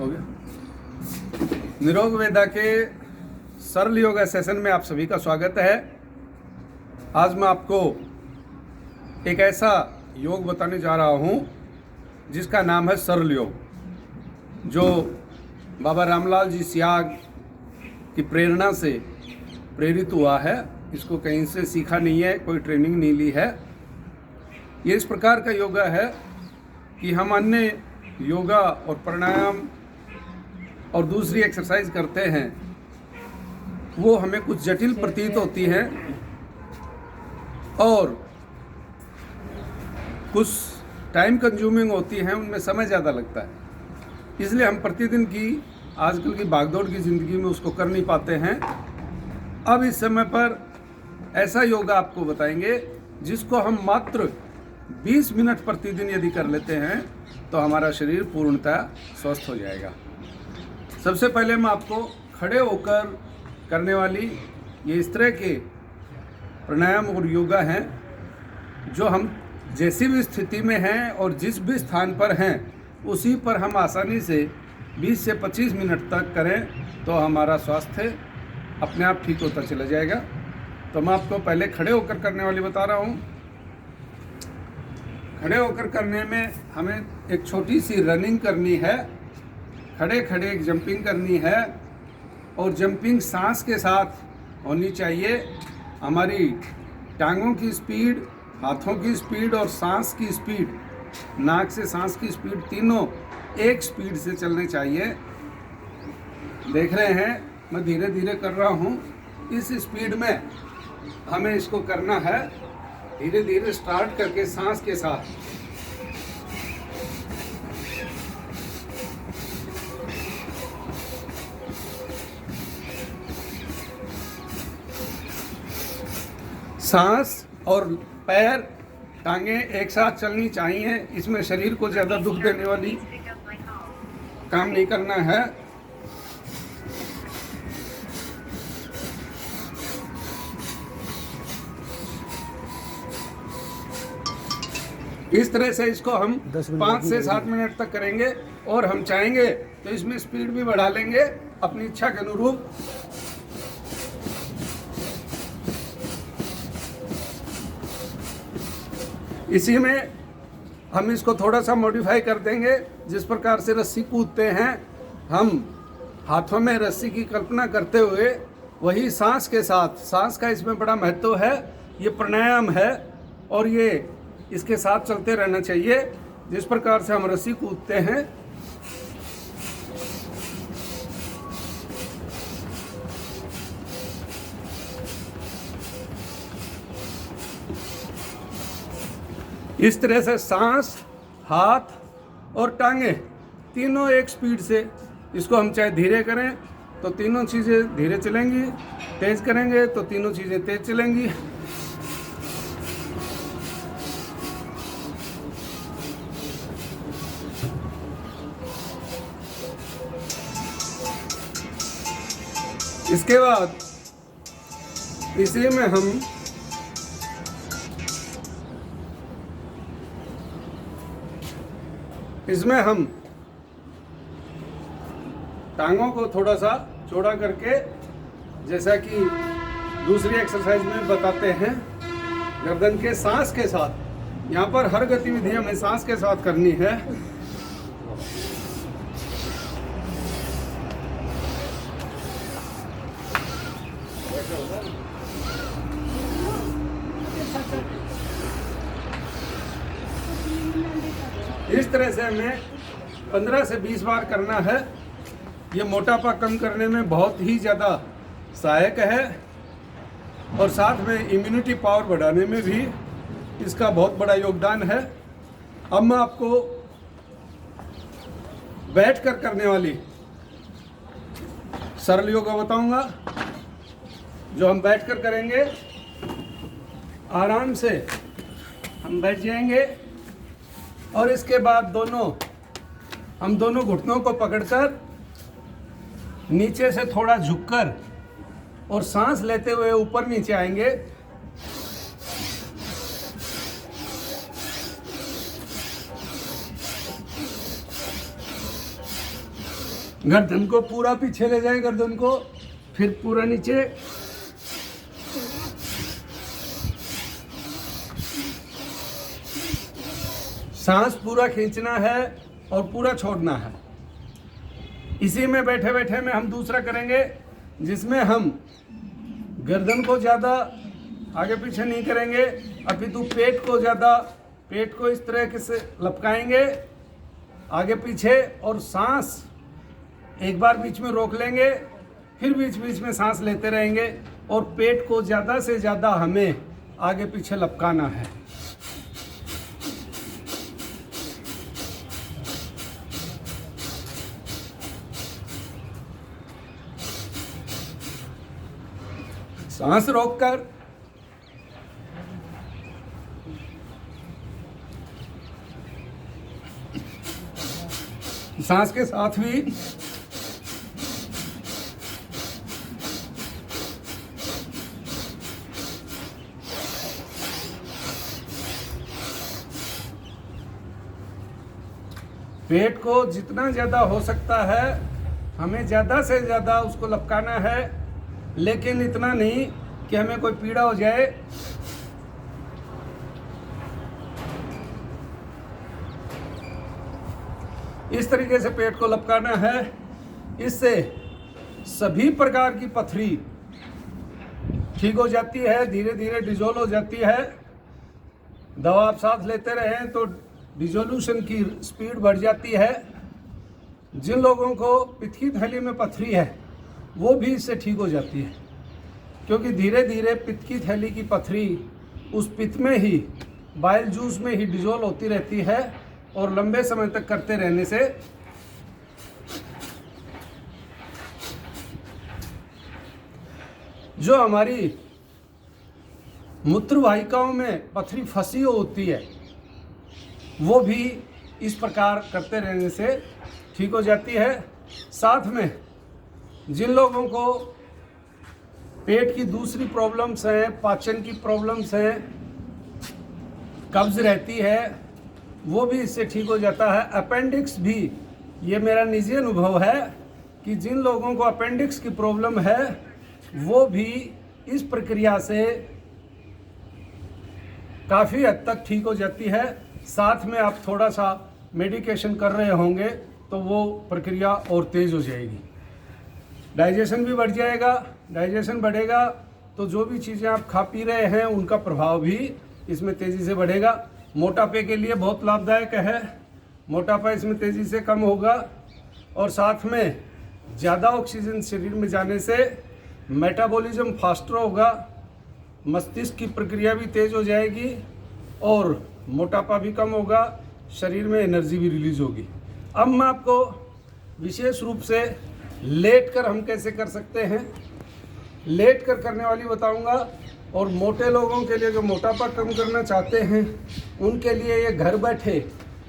हो गया। निरोग वेदा के सरल योगा सेशन में आप सभी का स्वागत है। आज मैं आपको एक ऐसा योग बताने जा रहा हूँ जिसका नाम है सरल योग, जो बाबा रामलाल जी सियाग की प्रेरणा से प्रेरित हुआ है। इसको कहीं से सीखा नहीं है, कोई ट्रेनिंग नहीं ली है। ये इस प्रकार का योगा है कि हम अन्य योगा और प्राणायाम और दूसरी एक्सरसाइज करते हैं, वो हमें कुछ जटिल प्रतीत होती हैं और कुछ टाइम कंज्यूमिंग होती हैं, उनमें समय ज़्यादा लगता है। इसलिए हम प्रतिदिन की आजकल की भागदौड़ की ज़िंदगी में उसको कर नहीं पाते हैं। अब इस समय पर ऐसा योगा आपको बताएंगे जिसको हम मात्र 20 मिनट प्रतिदिन यदि कर लेते हैं तो हमारा शरीर पूर्णतः स्वस्थ हो जाएगा। सबसे पहले मैं आपको खड़े होकर करने वाली ये इस तरह के प्राणायाम और योगा हैं जो हम जैसी भी स्थिति में हैं और जिस भी स्थान पर हैं उसी पर हम आसानी से 20 से 25 मिनट तक करें तो हमारा स्वास्थ्य अपने आप ठीक होता चला जाएगा। तो मैं आपको पहले खड़े होकर करने वाली बता रहा हूँ। खड़े होकर करने में हमें एक छोटी सी रनिंग करनी है, खड़े खड़े एक जंपिंग करनी है और जंपिंग सांस के साथ होनी चाहिए। हमारी टांगों की स्पीड, हाथों की स्पीड और सांस की स्पीड, नाक से सांस की स्पीड, तीनों एक स्पीड से चलने चाहिए। देख रहे हैं मैं धीरे धीरे कर रहा हूँ। इस स्पीड में हमें इसको करना है, धीरे धीरे स्टार्ट करके सांस के साथ। सांस और पैर, टांगे एक साथ चलनी चाहिए। इसमें शरीर को ज़्यादा दुख देने वाली काम नहीं करना है। इस तरह से इसको हम 5 से 7 मिनट तक करेंगे और हम चाहेंगे तो इसमें स्पीड भी बढ़ा लेंगे अपनी इच्छा के अनुरूप। इसी में हम इसको थोड़ा सा मॉडिफाई कर देंगे। जिस प्रकार से रस्सी कूदते हैं, हम हाथों में रस्सी की कल्पना करते हुए वही सांस के साथ, सांस का इसमें बड़ा महत्व है। ये प्राणायाम है और ये इसके साथ चलते रहना चाहिए। जिस प्रकार से हम रस्सी कूदते हैं, इस तरह से सांस, हाथ और टांगे तीनों एक स्पीड से, इसको हम चाहे धीरे करें तो तीनों चीज़ें धीरे चलेंगी, तेज करेंगे तो तीनों चीज़ें तेज चलेंगी। इसके बाद इसी में हम टांगों को थोड़ा सा चौड़ा करके, जैसा कि दूसरी एक्सरसाइज में बताते हैं, गर्दन के सांस के साथ, यहाँ पर हर गतिविधि हमें सांस के साथ करनी है। इस तरह से हमें 15 से 20 बार करना है। ये मोटापा कम करने में बहुत ही ज़्यादा सहायक है और साथ में इम्यूनिटी पावर बढ़ाने में भी इसका बहुत बड़ा योगदान है। अब मैं आपको बैठकर करने वाली सरल योगा बताऊंगा, जो हम बैठकर करेंगे। आराम से हम बैठ जाएंगे और इसके बाद हम दोनों घुटनों को पकड़कर नीचे से थोड़ा झुककर और सांस लेते हुए ऊपर नीचे आएंगे। गर्दन को पूरा पीछे ले जाए, गर्दन को फिर पूरा नीचे। सांस पूरा खींचना है और पूरा छोड़ना है। इसी में बैठे बैठे में हम दूसरा करेंगे, जिसमें हम गर्दन को ज़्यादा आगे पीछे नहीं करेंगे, अपितु पेट को इस तरह से लपकाएंगे आगे पीछे, और सांस एक बार बीच में रोक लेंगे, फिर बीच बीच में सांस लेते रहेंगे, और पेट को ज़्यादा से ज़्यादा हमें आगे पीछे लपकाना है। सांस रोककर सांस के साथ भी पेट को जितना ज़्यादा हो सकता है हमें ज़्यादा से ज़्यादा उसको लपकाना है, लेकिन इतना नहीं कि हमें कोई पीड़ा हो जाए। इस तरीके से पेट को लपकाना है। इससे सभी प्रकार की पथरी ठीक हो जाती है, धीरे धीरे डिजोल्व हो जाती है। दवा आप साथ लेते रहें तो डिजोल्यूशन की स्पीड बढ़ जाती है। जिन लोगों को पित्त की थैली में पथरी है वो भी इससे ठीक हो जाती है, क्योंकि धीरे धीरे पित्त की थैली की पथरी उस पित्त में ही, बाइल जूस में ही डिजोल्व होती रहती है, और लंबे समय तक करते रहने से जो हमारी मूत्र वाहिकाओं में पथरी फंसी होती है वो भी इस प्रकार करते रहने से ठीक हो जाती है। साथ में जिन लोगों को पेट की दूसरी प्रॉब्लम्स हैं, पाचन की प्रॉब्लम्स हैं, कब्ज रहती है, वो भी इससे ठीक हो जाता है। अपेंडिक्स भी, ये मेरा निजी अनुभव है कि जिन लोगों को अपेंडिक्स की प्रॉब्लम है वो भी इस प्रक्रिया से काफ़ी हद तक ठीक हो जाती है। साथ में आप थोड़ा सा मेडिकेशन कर रहे होंगे तो वो प्रक्रिया और तेज़ हो जाएगी, डाइजेशन भी बढ़ जाएगा। डाइजेशन बढ़ेगा तो जो भी चीज़ें आप खा पी रहे हैं उनका प्रभाव भी इसमें तेज़ी से बढ़ेगा। मोटापे के लिए बहुत लाभदायक है, मोटापा इसमें तेज़ी से कम होगा, और साथ में ज़्यादा ऑक्सीजन शरीर में जाने से मेटाबॉलिज्म फास्टर होगा, मस्तिष्क की प्रक्रिया भी तेज़ हो जाएगी, और मोटापा भी कम होगा, शरीर में एनर्जी भी रिलीज होगी। अब मैं आपको विशेष रूप से लेट कर हम कैसे कर सकते हैं, लेट कर करने वाली बताऊंगा। और मोटे लोगों के लिए, जो मोटापा कम करना चाहते हैं, उनके लिए ये घर बैठे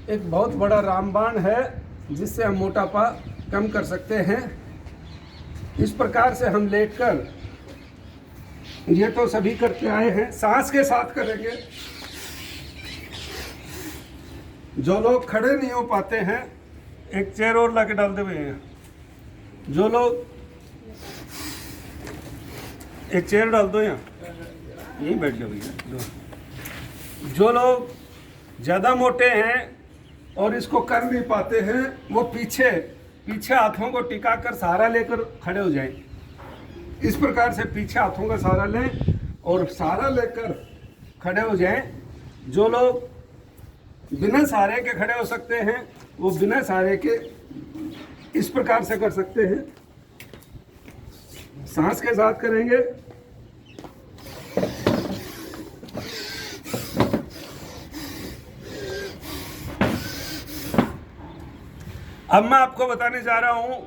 एक बहुत बड़ा रामबाण है जिससे हम मोटापा कम कर सकते हैं। इस प्रकार से हम लेट कर, ये तो सभी करके आए हैं, सांस के साथ करेंगे। जो लोग खड़े नहीं हो पाते हैं, एक चेयर और ला के डाल दे भैया। जो लोग, एक चेयर डाल दो यहाँ, यहीं बैठ जाओ भैया। जो लोग ज़्यादा मोटे हैं और इसको कर नहीं पाते हैं, वो पीछे हाथों को टिकाकर सहारा लेकर खड़े हो जाएं। इस प्रकार से पीछे हाथों का सहारा लें और सहारा लेकर खड़े हो जाएं। जो लोग बिना सहारे के खड़े हो सकते हैं वो बिना सहारे के इस प्रकार से कर सकते हैं। सांस के साथ करेंगे। अब मैं आपको बताने जा रहा हूँ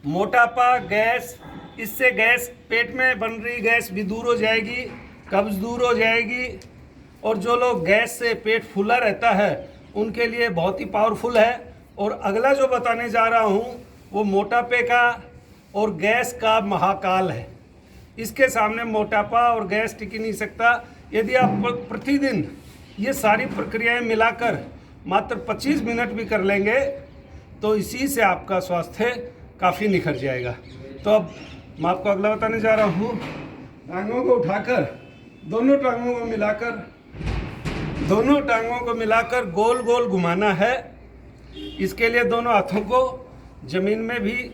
मोटापा, गैस, इससे गैस, पेट में बन रही गैस भी दूर हो जाएगी, कब्ज दूर हो जाएगी, और जो लोग गैस से पेट फूला रहता है उनके लिए बहुत ही पावरफुल है। और अगला जो बताने जा रहा हूँ वो मोटापे का और गैस का महाकाल है। इसके सामने मोटापा और गैस टिक ही नहीं सकता। यदि आप प्रतिदिन ये सारी प्रक्रियाएं मिलाकर मात्र 25 मिनट भी कर लेंगे तो इसी से आपका स्वास्थ्य काफ़ी निखर जाएगा। तो अब मैं आपको अगला बताने जा रहा हूँ। टांगों को उठाकर दोनों टांगों को मिलाकर गोल गोल घुमाना है। इसके लिए दोनों हाथों को ज़मीन में भी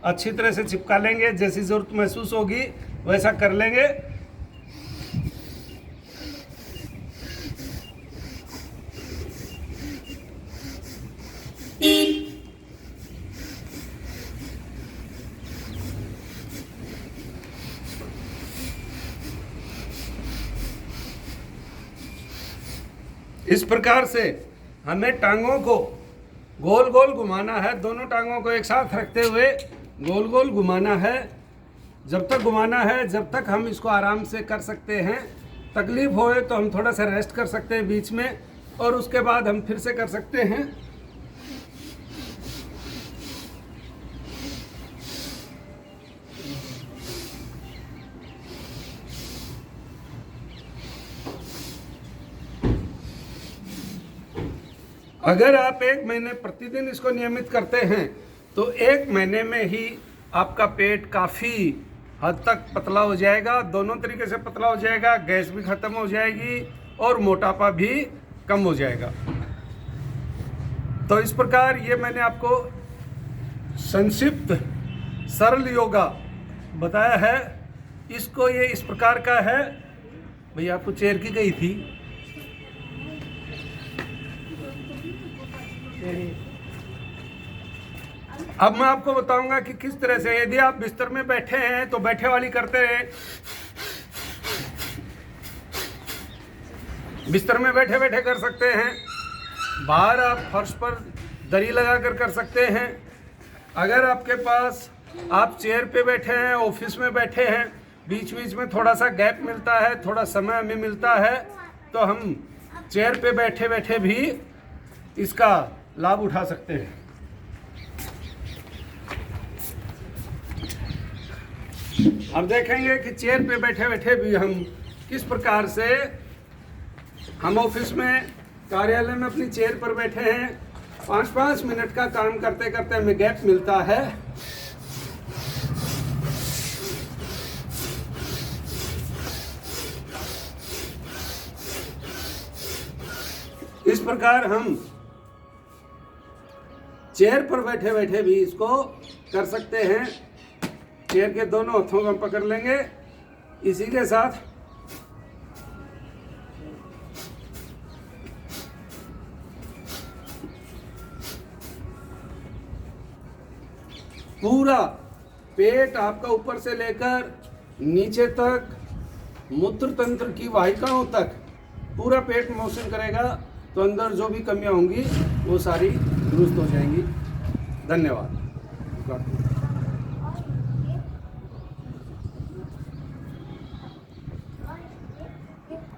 अच्छी तरह से चिपका लेंगे, जैसी ज़रूरत महसूस होगी वैसा कर लेंगे। इस प्रकार से हमें टांगों को गोल गोल घुमाना है। दोनों टांगों को एक साथ रखते हुए गोल गोल घुमाना है। जब तक घुमाना है जब तक हम इसको आराम से कर सकते हैं। तकलीफ होए तो हम थोड़ा सा रेस्ट कर सकते हैं बीच में, और उसके बाद हम फिर से कर सकते हैं। अगर आप 1 महीने प्रतिदिन इसको नियमित करते हैं तो 1 महीने में ही आपका पेट काफ़ी हद तक पतला हो जाएगा। दोनों तरीके से पतला हो जाएगा, गैस भी ख़त्म हो जाएगी और मोटापा भी कम हो जाएगा। तो इस प्रकार ये मैंने आपको संक्षिप्त सरल योगा बताया है। इसको ये इस प्रकार का है। भैया आपको चेयर की गई थी। अब मैं आपको बताऊंगा कि किस तरह से, यदि आप बिस्तर में बैठे हैं तो बैठे वाली करते रहे। बिस्तर में बैठे बैठे कर सकते हैं। बाहर आप फर्श पर दरी लगाकर कर सकते हैं। अगर आपके पास आप चेयर पे बैठे हैं, ऑफिस में बैठे हैं, बीच बीच में थोड़ा सा गैप मिलता है, थोड़ा समय हमें मिलता है, तो हम चेयर पे बैठे बैठे भी इसका लाभ उठा सकते हैं। अब देखेंगे कि चेयर पे बैठे बैठे भी हम किस प्रकार से, हम ऑफिस में कार्यालय में अपनी चेयर पर बैठे हैं, 5-5 मिनट का काम करते करते हमें गैप मिलता है। इस प्रकार हम चेयर पर बैठे बैठे भी इसको कर सकते हैं। चेयर के दोनों हाथों को हम पकड़ लेंगे। इसी के साथ पूरा पेट आपका ऊपर से लेकर नीचे तक, मूत्र तंत्र की वाहिकाओं तक पूरा पेट मोशन करेगा, तो अंदर जो भी कमियां होंगी वो सारी दुरुस्त हो जाएंगी। धन्यवाद।